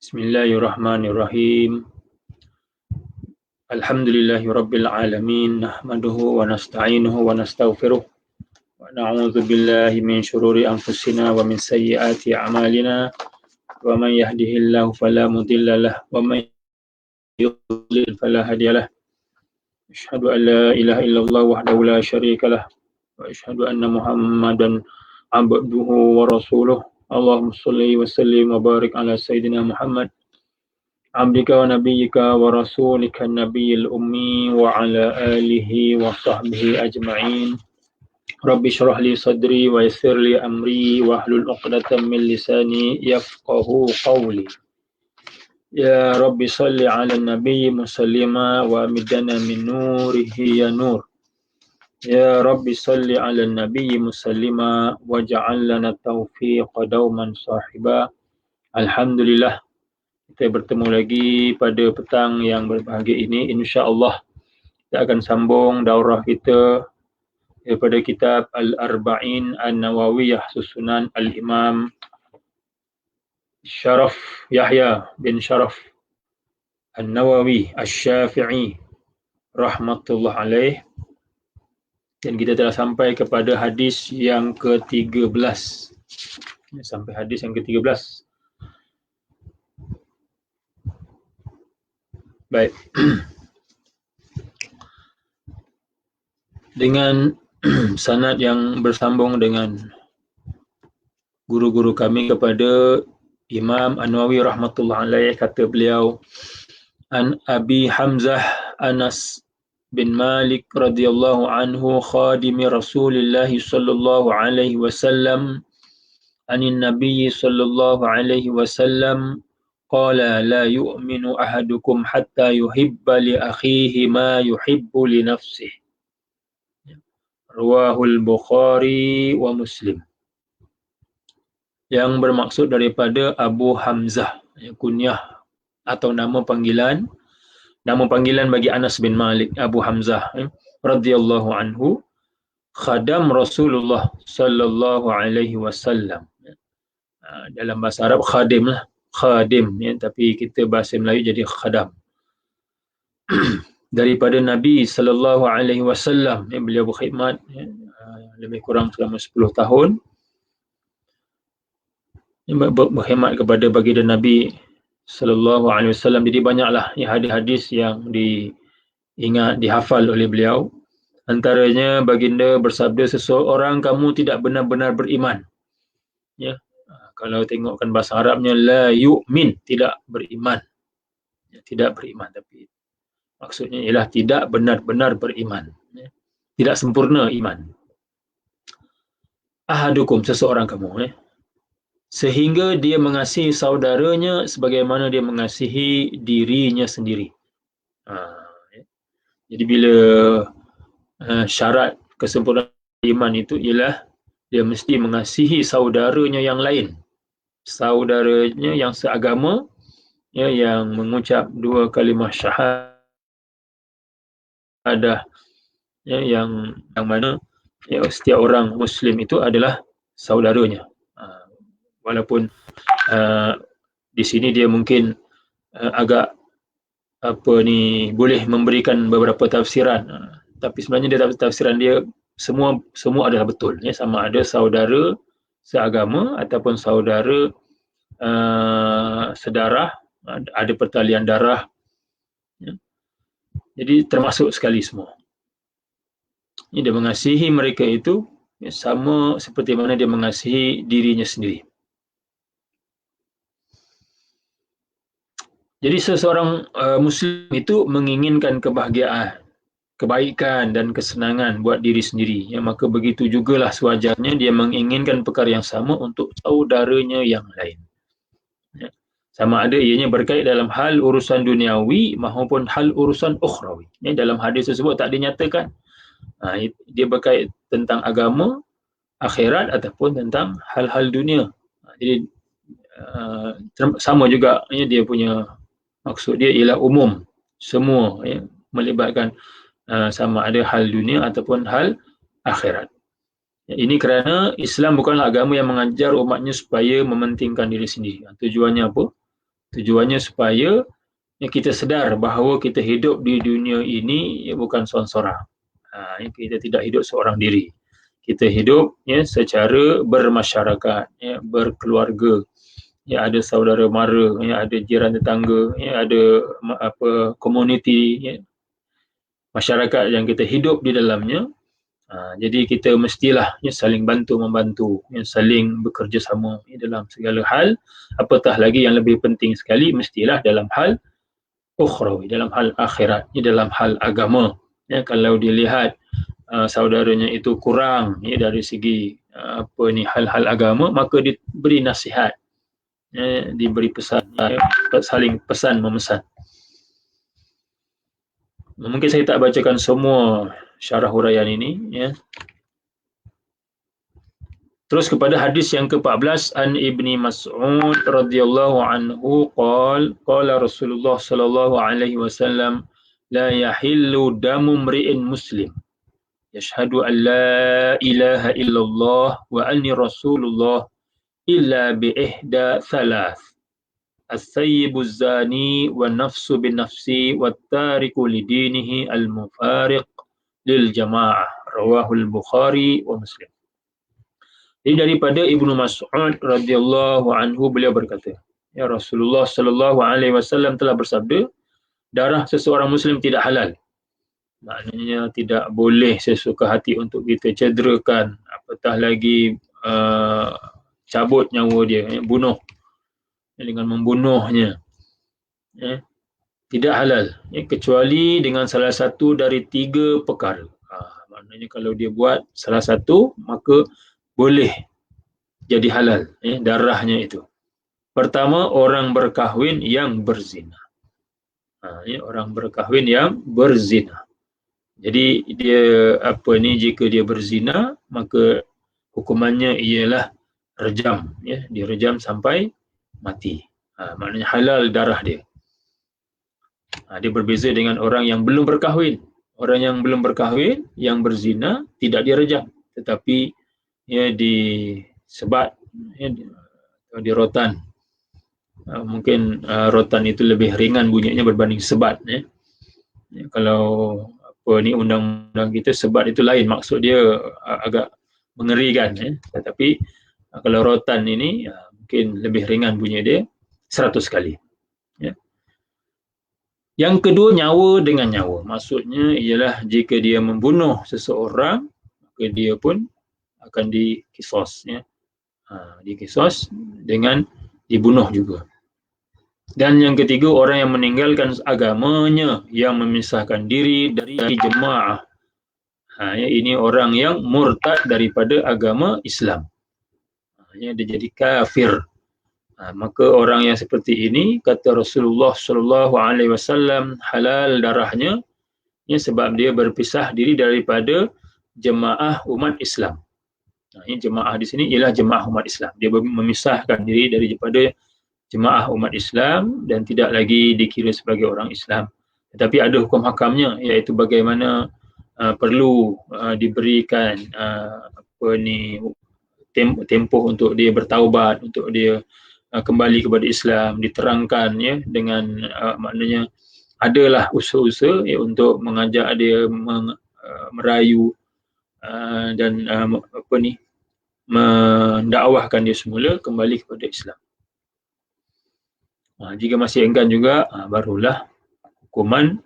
Bismillahirrahmanirrahim. Alhamdulillahirabbil alamin. Nahmaduhu wa nasta'inuhu wa nastaghfiruh. Wa na'udzu billahi min syururi anfusina wa min sayyiati a'malina. Wa man yahdihillahu fala mudilla lahu wa man yudlil fala hadiyalah. Asyhadu an la ilaha illallah wahdahu la syarika lah. Wa asyhadu anna Muhammadan abduhu wa rasuluh. Allahumma shalli wa sallim wa barik ala sayyidina Muhammad abdika wa nabiyyika wa rasulika nabiyil ummi wa ala alihi wa sahbihi ajma'in. Rabbi syrah li sadri wa yassir li amri wa hlul 'uqdatam min lisani yafqahu qawli. Ya Rabbi salli ala nabiyyi musallima wa amidana min nurihi ya nur. Ya Rabbi salli ala nabiyyi musallima wa ja'al lana taufiqa dauman sahiba. Alhamdulillah, kita bertemu lagi pada petang yang berbahagia ini. InsyaAllah kita akan sambung daurah kita daripada kitab Al-Arba'in An-Nawawiyah susunan Al-Imam Sharaf Yahya bin Sharaf An-Nawawi Asy-Syafi'i rahmatullah alaih. Dan kita telah sampai kepada hadis yang ke-13. Sampai hadis yang ke-13. Baik. Dengan sanad yang bersambung dengan guru-guru kami kepada Imam An-Nawawi rahmatullah alaih, kata beliau, An Abi Hamzah Anas bin Malik radhiyallahu anhu khadimi Rasulillah sallallahu alaihi wasallam anin Nabi sallallahu alaihi wasallam qala la yu'minu ahadukum hatta yuhibba li akhihi ma yuhibbu li nafsihi. Rawahul Bukhari wa Muslim. Yang bermaksud daripada Abu Hamzah, kunyah atau nama panggilan bagi Anas bin Malik, Abu Hamzah radhiyallahu anhu, khadam Rasulullah sallallahu alaihi wasallam. Dalam bahasa Arab khadim lah, khadim ya, tapi kita bahasa Melayu jadi khadam. Daripada Nabi sallallahu alaihi wasallam, beliau berkhidmat lebih kurang selama 10 tahun. Berkhidmat kepada baginda Nabi sallallahu alaihi wasallam. Jadi banyaklah hadis-hadis yang diingat, dihafal oleh beliau. Antaranya baginda bersabda, seseorang kamu tidak benar-benar beriman. Ya. Kalau tengokkan bahasa Arabnya la yu'min, tidak beriman. Ya, tidak beriman, tapi maksudnya ialah tidak benar-benar beriman. Ya. Tidak sempurna iman. Ahadukum, seseorang kamu, sehingga dia mengasihi saudaranya sebagaimana dia mengasihi dirinya sendiri. Jadi bila syarat kesempurnaan iman itu ialah dia mesti mengasihi saudaranya yang lain, saudaranya yang seagama, ya, yang mengucap 2 kalimah syahadah, ya, yang mana ya, setiap orang Muslim itu adalah saudaranya. Walaupun di sini dia mungkin agak boleh memberikan beberapa tafsiran, tapi sebenarnya dia tafsiran dia semua adalah betul, ya, sama ada saudara seagama ataupun saudara sedarah, ada pertalian darah, ya. Jadi termasuk sekali semua. Dia mengasihi mereka itu ya, sama seperti mana dia mengasihi dirinya sendiri. Jadi seseorang Muslim itu menginginkan kebahagiaan, kebaikan dan kesenangan buat diri sendiri. Ya, maka begitu jugalah sewajarnya dia menginginkan perkara yang sama untuk saudaranya yang lain. Ya. Sama ada ianya berkait dalam hal urusan duniawi maupun hal urusan ukhrawi. Ya, dalam hadis tersebut tak dinyatakan dia berkait tentang agama, akhirat ataupun tentang hal-hal dunia. Jadi sama juga ya, dia punya maksud dia ialah umum, semua ya, melibatkan sama ada hal dunia ataupun hal akhirat. Ya, ini kerana Islam bukanlah agama yang mengajar umatnya supaya mementingkan diri sendiri. Tujuannya apa? Tujuannya supaya kita sedar bahawa kita hidup di dunia ini bukan seorang-seorang. Kita tidak hidup seorang diri. Kita hidup secara bermasyarakat, berkeluarga. Ada saudara mara, ada jiran tetangga, ada komuniti, masyarakat yang kita hidup di dalamnya. Jadi kita mestilah saling bantu-membantu, saling bekerjasama dalam segala hal. Apatah lagi yang lebih penting sekali, mestilah dalam hal ukhrawi, dalam hal akhirat, dalam hal agama. Kalau dilihat saudaranya itu kurang dari segi hal-hal agama, maka diberi nasihat, diberi pesan, saling pesan memesan. Mungkin saya tak bacakan semua syarah huraian ini. Terus kepada hadis yang ke-14, an Ibni Mas'ud radhiyallahu anhu qala Rasulullah sallallahu alaihi wasallam la yahillu damu mri'in muslim yashhadu an la ilaha illallah wa anni rasulullah illa bi ihda thalath as-sayyibu az-zani wa nafsu bin nafsi wa tariku lidinihi al-mufariq lil jamaah, rawahul Bukhari wa Muslim. Jadi daripada Ibnu Mas'ud radhiyallahu anhu, beliau berkata, ya Rasulullah sallallahu alaihi wasallam telah bersabda, darah seseorang muslim tidak halal. Maknanya tidak boleh sesuka hati untuk kita cederakan, apatah lagi cabut nyawa dia, bunuh dengan membunuhnya. Tidak halal, kecuali dengan salah satu dari 3 perkara. Maknanya kalau dia buat salah satu, maka boleh jadi halal darahnya itu. Pertama, orang berkahwin yang berzina. Orang berkahwin yang berzina. Jadi dia jika dia berzina, maka hukumannya ialah rejam, direjam sampai mati. Maknanya halal darah dia. Dia berbeza dengan orang yang belum berkahwin. Orang yang belum berkahwin, yang berzina, tidak direjam, tetapi disebat, di rotan. Mungkin rotan itu lebih ringan bunyinya berbanding sebat. Kalau undang-undang kita, sebat itu lain, maksud dia agak mengerikan. Tetapi kalau rotan ini mungkin lebih ringan bunyi dia, 100 kali. Yang kedua, nyawa dengan nyawa. Maksudnya ialah jika dia membunuh seseorang, maka dia pun akan dikisos, dikisos dengan dibunuh juga. Dan yang ketiga, orang yang meninggalkan agamanya, yang memisahkan diri dari jemaah. Ini orang yang murtad daripada agama Islam. Dia jadi kafir. Maka orang yang seperti ini, kata Rasulullah sallallahu alaihi wasallam, halal darahnya sebab dia berpisah diri daripada jemaah umat Islam. Ini jemaah di sini ialah jemaah umat Islam. Dia memisahkan diri daripada jemaah umat Islam dan tidak lagi dikira sebagai orang Islam. Tetapi ada hukum hakamnya, iaitu bagaimana perlu diberikan tempoh untuk dia bertaubat, untuk dia kembali kepada Islam, diterangkan dengan maknanya adalah usaha-usaha untuk mengajak dia merayu dan mendakwahkan dia semula kembali kepada Islam. Jika masih enggan juga, barulah hukuman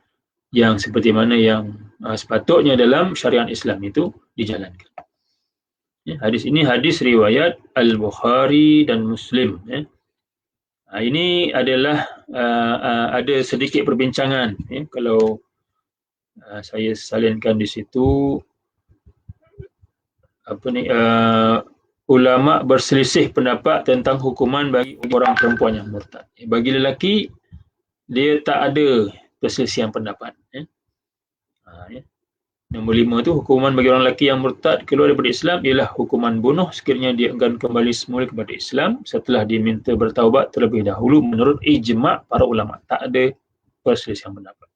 yang seperti mana yang sepatutnya dalam syariat Islam itu dijalankan. Hadis ini hadis riwayat Al-Bukhari dan Muslim. Ini adalah ada sedikit perbincangan. Kalau saya salinkan di situ, ulama berselisih pendapat tentang hukuman bagi orang perempuan yang murtad. Bagi lelaki, dia tak ada perselisihan pendapat. Nombor 5 tu, hukuman bagi orang lelaki yang murtad keluar daripada Islam ialah hukuman bunuh sekiranya dia enggan kembali semula kepada Islam setelah diminta bertaubat terlebih dahulu menurut ijma' para ulama. Tak ada perselisihan pendapat.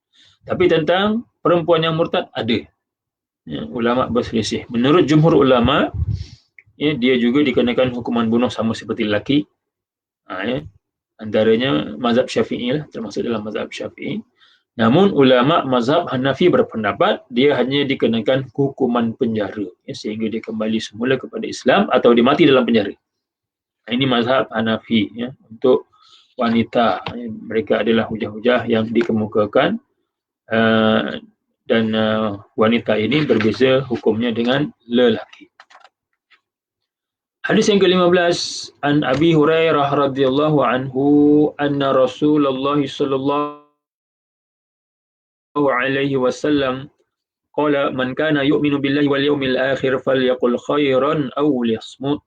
Tapi tentang perempuan yang murtad ada. Ulama berselisih. Menurut jumhur ulama, dia juga dikenakan hukuman bunuh sama seperti lelaki. Antaranya mazhab Syafi'i lah, termasuk dalam mazhab Syafi'i. Namun ulama mazhab Hanafi berpendapat dia hanya dikenakan hukuman penjara, sehingga dia kembali semula kepada Islam atau dia mati dalam penjara. Ini mazhab Hanafi, untuk wanita. Mereka adalah hujah-hujah yang dikemukakan, dan wanita ini berbeza hukumnya dengan lelaki. Hadis yang ke-15, an Abi Hurairah radhiyallahu anhu anna Rasulullah sallallahu alaihi wasallam qala man kana yu'minu billahi wal yawmil akhir falyaqul khairan aw liyasmut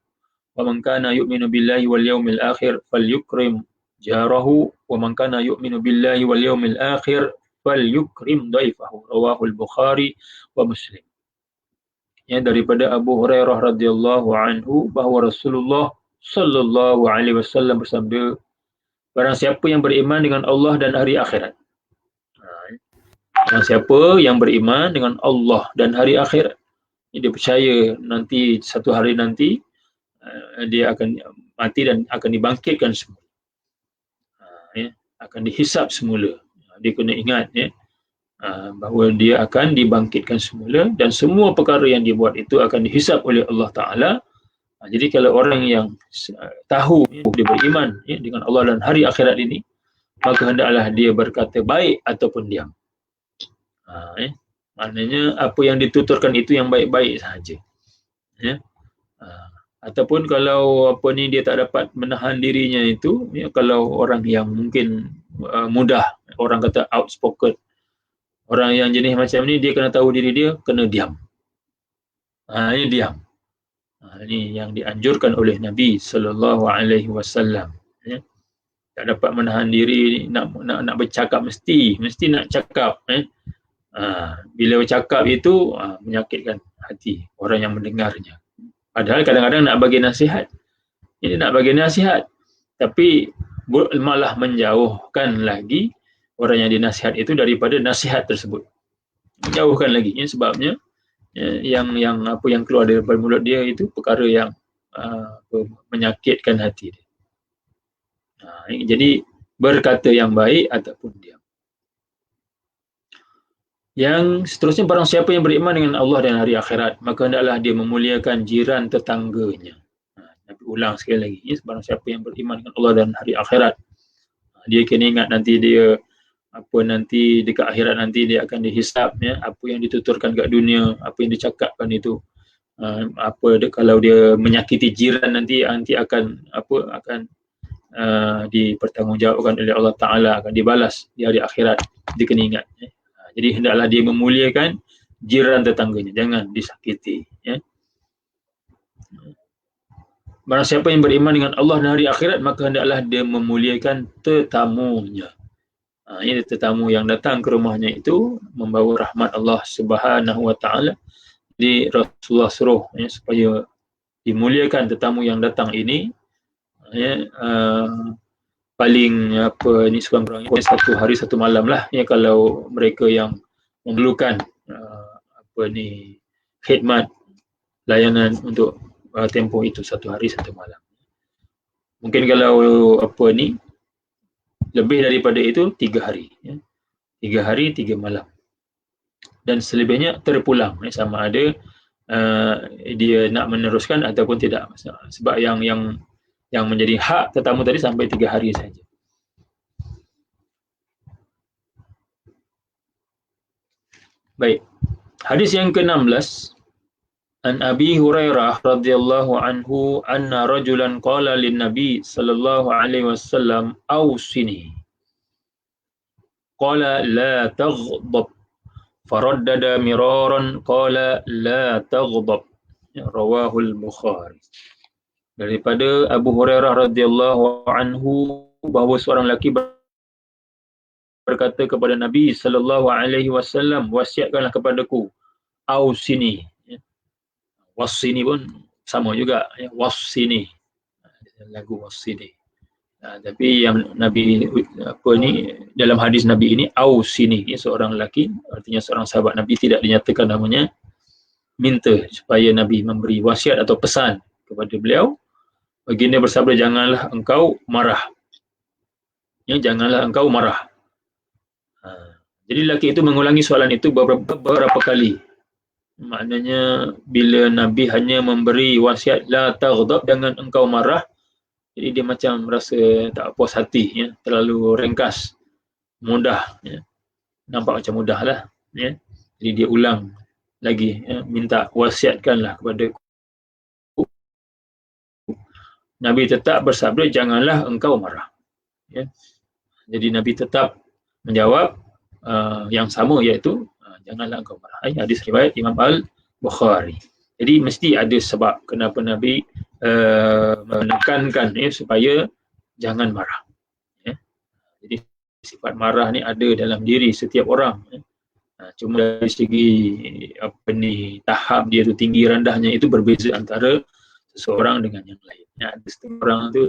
wa man kana yu'minu billahi wal yawmil akhir falyukrim jarahu wa man kana yu'minu billahi wal yawmil akhir falyukrim dhaifahu. Rawahul Bukhari wa Muslim. Daripada Abu Hurairah radhiyallahu anhu bahawa Rasulullah sallallahu alaihi wasallam bersabda, barang siapa yang beriman dengan Allah dan hari akhirat. Barang siapa yang beriman dengan Allah dan hari akhirat, dia percaya nanti satu hari nanti dia akan mati dan akan dibangkitkan semula. Akan dihisap semula. Dia kena ingat bahawa dia akan dibangkitkan semula dan semua perkara yang dia buat itu akan dihisap oleh Allah Ta'ala. Jadi kalau orang yang tahu dia beriman dengan Allah dan hari akhirat ini, maka hendaklah dia berkata baik ataupun diam. Maknanya apa yang dituturkan itu yang baik-baik sahaja. Ataupun kalau dia tak dapat menahan dirinya itu, kalau orang yang mungkin mudah, orang kata outspoken, orang yang jenis macam ni, dia kena tahu diri dia, kena diam. Ini diam. Ini yang dianjurkan oleh Nabi sallallahu alaihi wasallam. Tak dapat menahan diri, nak bercakap mesti nak cakap. Bila bercakap itu menyakitkan hati orang yang mendengarnya. Padahal kadang-kadang nak bagi nasihat. Ini nak bagi nasihat, tapi malah menjauhkan lagi orang yang dinasihat itu daripada nasihat tersebut. Jauhkan lagi. Sebabnya yang apa yang keluar daripada mulut dia itu perkara yang menyakitkan hati dia. Jadi berkata yang baik ataupun diam. Yang seterusnya, barang siapa yang beriman dengan Allah dan hari akhirat, maka hendaklah dia memuliakan jiran tetangganya. Nabi ulang sekali lagi. Barang siapa yang beriman dengan Allah dan hari akhirat, dia kena ingat nanti dia nanti dekat akhirat nanti dia akan dihisap, apa yang dituturkan kat dunia, apa yang dicakapkan itu, kalau dia menyakiti jiran nanti akan dipertanggungjawabkan oleh Allah Ta'ala, akan dibalas di hari akhirat. Dia kena ingat. Jadi hendaklah dia memuliakan jiran tetangganya, jangan disakiti. Barang siapa yang beriman dengan Allah dan hari akhirat, maka hendaklah dia memuliakan tetamunya. Ini tetamu yang datang ke rumahnya itu membawa rahmat Allah Subhanahu wa Ta'ala. Jadi Rasulullah suruh supaya dimuliakan tetamu yang datang ini. Paling sekurang-kurangnya satu hari satu malam lah, kalau mereka yang memerlukan khidmat layanan untuk tempoh itu satu hari satu malam. Mungkin kalau lebih daripada itu 3 hari, 3 hari 3 malam, dan selebihnya terpulang, sama ada dia nak meneruskan ataupun tidak. Sebab yang menjadi hak tetamu tadi sampai 3 hari saja. Baik. Hadis yang ke-16, an Abi Hurairah radhiyallahu anhu anna rajulan qala lin Nabi sallallahu alaihi wasallam awsini. Qala la taghdab. Faraddada miraran qala la taghdab. Rawahul Bukhari. Daripada Abu Hurairah radhiyallahu anhu bahawa seorang lelaki berkata kepada Nabi sallallahu alaihi wasallam, wasiatkanlah kepadaku, ausini. Wasini pun sama juga, wasini. Lagu wasini. Tapi yang Nabi dalam hadis Nabi ini ausini, seorang lelaki, artinya seorang sahabat Nabi, tidak dinyatakan namanya, minta supaya Nabi memberi wasiat atau pesan kepada beliau. Baginda bersabda, janganlah engkau marah. Ya, janganlah engkau marah. Jadi lelaki itu mengulangi soalan itu beberapa kali. Maknanya bila Nabi hanya memberi wasiat la taghdab, jangan engkau marah, jadi dia macam rasa tak puas hati, ya, terlalu ringkas, mudah, ya. Nampak macam mudah lah, ya. Jadi dia ulang lagi, ya, minta wasiatkanlah kepada Nabi tetap bersabda janganlah engkau marah, ya. Jadi Nabi tetap menjawab yang sama, iaitu janganlah engkau marah. Hadis riwayat Imam Al-Bukhari. Jadi mesti ada sebab kenapa Nabi menekankan, ya, supaya jangan marah, ya. Jadi sifat marah ni ada dalam diri setiap orang, ya. Cuma dari segi tahap dia tu, tinggi rendahnya itu berbeza antara seseorang dengan yang lain. Ya, ada setengah orang tu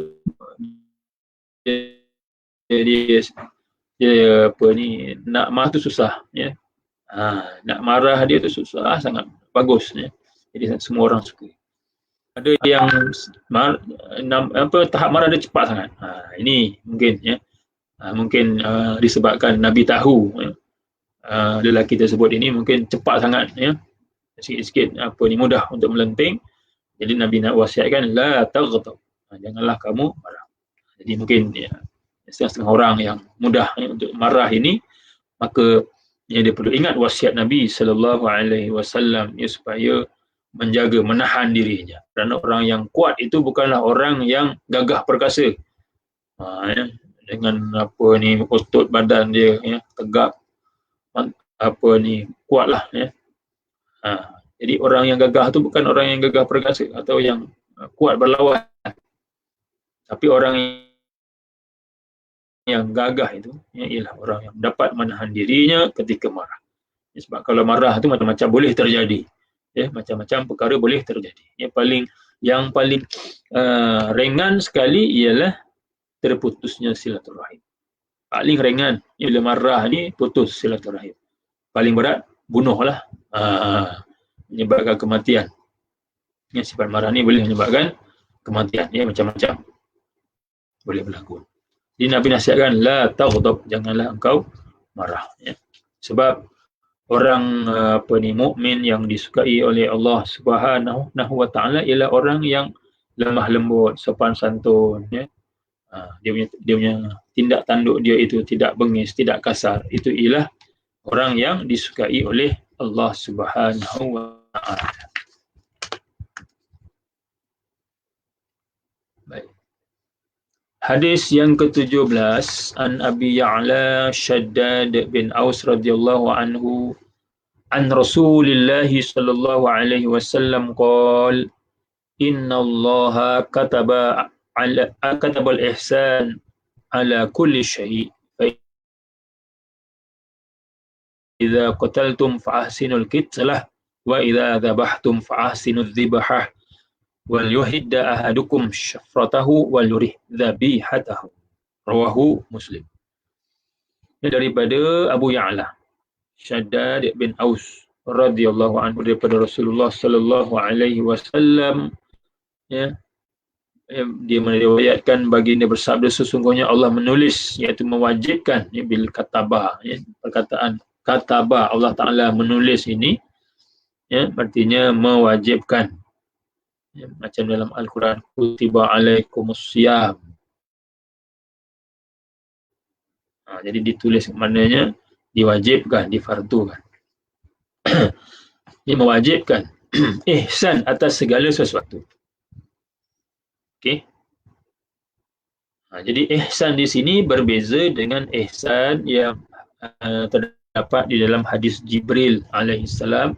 dia nak marah tu susah, ya. Nak marah dia tu susah sangat, bagus, ya. Jadi semua orang suka. Ada yang tahap marah dia cepat sangat. Ini mungkin, ya. Mungkin disebabkan Nabi tahu, ya, lelaki tersebut ini mungkin cepat sangat, ya. Sikit-sikit mudah untuk melenting. Jadi Nabi nak wasiatkan la taghdab, janganlah kamu marah. Jadi mungkin, ya, setengah orang yang mudah, ya, untuk marah ini, maka, ya, dia perlu ingat wasiat Nabi SAW, ya, supaya menjaga, menahan dirinya. Kerana orang yang kuat itu bukanlah orang yang gagah perkasa, ya, dengan otot badan dia, ya, tegak, kuatlah, ya. Jadi orang yang gagah tu bukan orang yang gagah perkasa atau yang kuat berlawan, tapi orang yang gagah itu, ya, ialah orang yang dapat menahan dirinya ketika marah. Ya, sebab kalau marah tu macam-macam boleh terjadi, ya, macam-macam perkara boleh terjadi. Yang paling ringan sekali ialah terputusnya silaturahim. Paling ringan bila marah ni putus silaturahim. Paling berat bunuhlah, menyebabkan kematian. Ya, sifat marah ni boleh menyebabkan kematian, ya, macam-macam boleh berlaku. Jadi Nabi nasihatkan la taghdab, janganlah engkau marah, ya. Sebab orang mukmin yang disukai oleh Allah Subhanahu wa taala ialah orang yang lemah lembut, sopan santun, ya. Dia punya tindak tanduk dia itu tidak bengis, tidak kasar. Itu ialah orang yang disukai oleh Allah Subhanahu wa taala. Baik. Hadis yang ke-17, an Abi Ya'la Shaddad bin Aus radhiyallahu anhu an Rasulillah sallallahu alaihi wasallam qala inna Allah kataba al-ihsan ala kulli syai' fa idza qataltum fa ahsinul qitlah wa idza dhabhtum fa ahsinudz dzibhah wal yuhidda ahadukum syafratahu wal yurih dzabihatahu. Rawahu Muslim. Ini daripada Abu Ya'la Shaddad bin Aus radhiyallahu anhu, daripada Rasulullah sallallahu alaihi wasallam, ya, dia meriwayatkan baginda bersabda sesungguhnya Allah menulis, iaitu mewajibkan, ya, bil katabah, ya, perkataan katabah, Allah Taala menulis ini, ya, artinya mewajibkan. Ya, macam dalam Al-Quran, kutiba alaikumusiyam. Jadi ditulis, maknanya diwajibkan, difardukan. Dia mewajibkan ihsan atas segala sesuatu. Okey. Jadi ihsan di sini berbeza dengan ihsan yang terdapat di dalam hadis Jibril alaihissalam.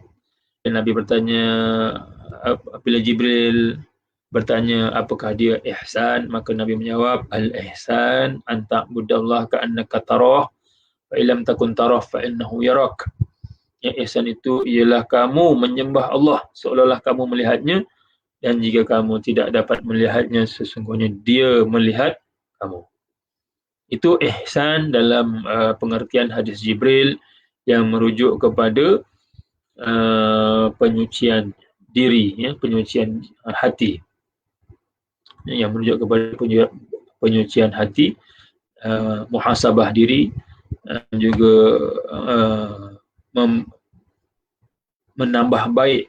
Nabi bertanya, apabila Jibril bertanya apakah dia ihsan, maka Nabi menjawab al-ihsan an ta'budallaha ka'annaka tarah fa illam takun tarah fa innahu yarak. Ya, ihsan itu ialah kamu menyembah Allah seolah-olah kamu melihatnya, dan jika kamu tidak dapat melihatnya sesungguhnya dia melihat kamu. Itu ihsan dalam pengertian hadis Jibril yang merujuk kepada penyucian diri, ya, penyucian hati, yang merujuk kepada penyucian hati, muhasabah diri, juga menambah baik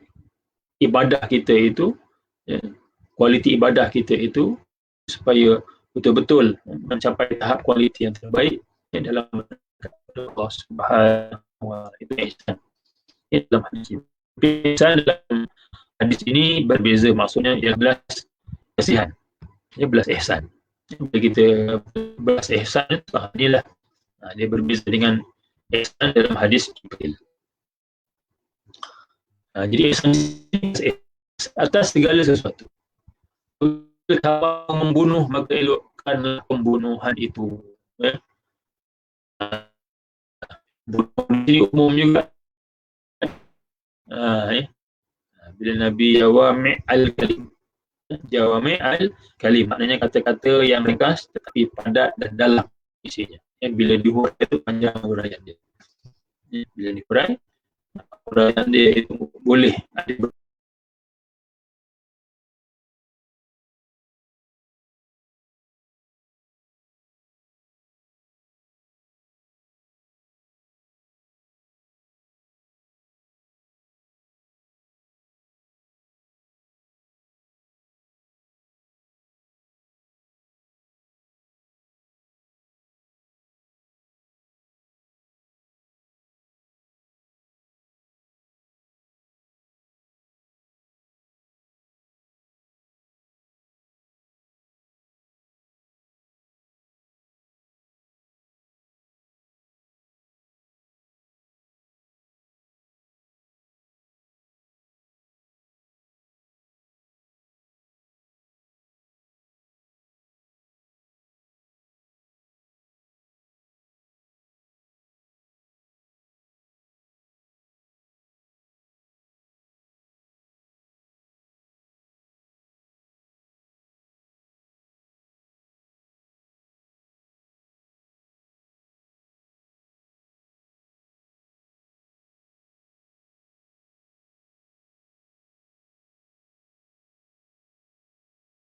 ibadah kita itu, kualiti ibadah kita itu, supaya betul-betul mencapai tahap kualiti yang terbaik dalam Allah Subhanahu wa Ta'ala. Itu ihsan. Dalam hadis ini. Ihsan dalam hadis ini berbeza, maksudnya 11 kasihan, 11 ihsan. Bila kita belas ihsan itu inilah, dia berbeza dengan ihsan dalam hadis Jibril. Jadi ihsan atas segala sesuatu. Kalau membunuh, maka elokkan pembunuhan itu. Bunuh ini umum juga. Bila Nabi jawami' al-kalim, jawami' al-kalim, maknanya kata-kata yang ringkas tetapi padat dan dalam isinya. Bila dihurai itu panjang huraian dia. Bila dihurai, huraian dia itu boleh ada